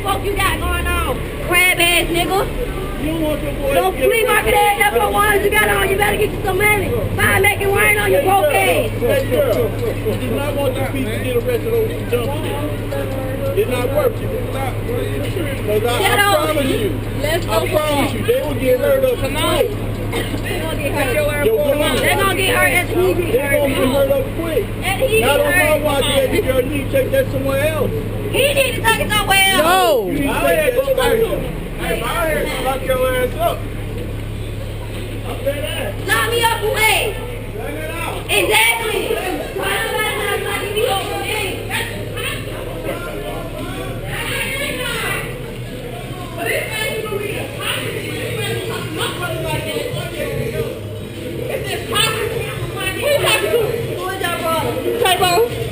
Fuck you got going on, crab ass nigga. Don't flea market ass number ones you got on. You better get you some money. Fine, make it rain on your broke ass. You do not want this piece to get arrested over some dumb shit. It's not worth it. It's not. Because I promise you. Let's go. I promise you, they will get hurt up. Come on. They're gonna get hurt. They're gonna get hurt after he get They're hurt. gonna get hurt up quick. After he Not get on my hurt. watch, baby girl. You need to take that somewhere else. He need to take it somewhere else. No. You need to take that somewhere else. Hey, I had to lock your ass up. I'm saying that. Lock me up away. Bring it out. Exactly. Why am I not locking me up away?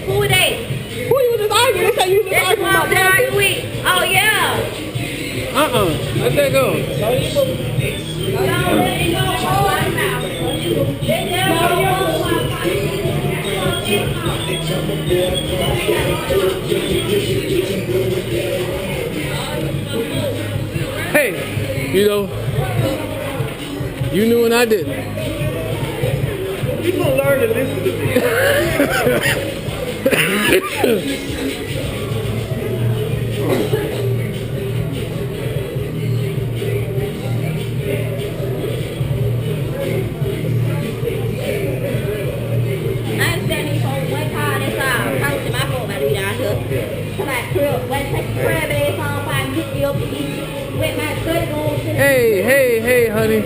Who are they? Who you was just arguing? They say you was just arguing about that. Oh yeah. Let that go. Hey, you know, you knew and I didn't. You gonna learn to listen to me. Hey, honey.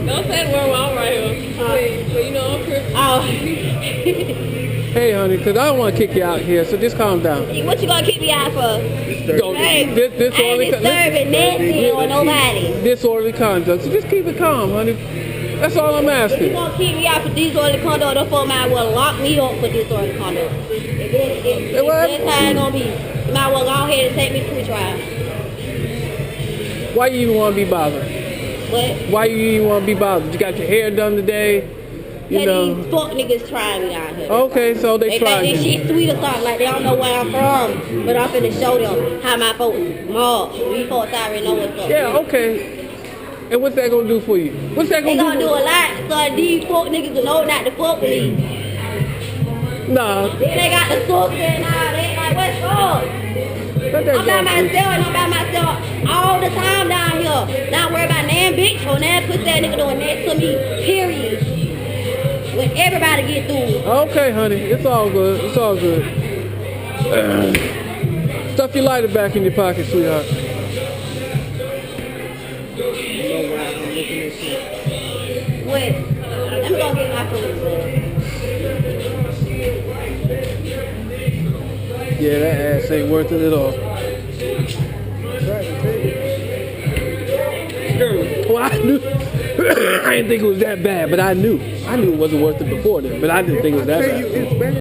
Don't say the word while I'm right here. So you know I'm Chris. Oh. Hey, honey, because I don't want to kick you out here, so just calm down. What you gonna kick me out for? Don't, Hey, I ain't disturbing nothing or nobody. Disorderly conduct. So just keep it calm, honey. That's all I'm If you asking. gonna keep me out for disorderly conduct, the phone might well lock me up for disorderly conduct. If that's how it's gonna be. You might well go ahead and take me to a trial. Why you even want to be bothered? What? Why you even want to be bothered? You got your hair done today? You know. These fuck niggas trying me out here. Okay, so they tried think this you. shit sweet or something. Like they don't know where I'm from. But I'm finna show them how my folks mob. We folks already know what's up. Yeah, okay. And what's that gonna do for you? What's that They gonna gonna do a lot so these fuck niggas will know not to fuck with me. Nah. Then they got the source and all. They like, what's up? I'm by myself all the time down here. Not worry about nan bitch or nan pussy that nigga doing next to me. Period. When everybody get through. Okay, honey. It's all good. It's all good. Stuff your lighter back in your pocket, sweetheart. Wait. Let me go get my food. Yeah, that ass ain't worth it at all. Well, I knew. I didn't think it was that bad, but I knew. I knew it wasn't worth it before then, but I didn't think it was that bad.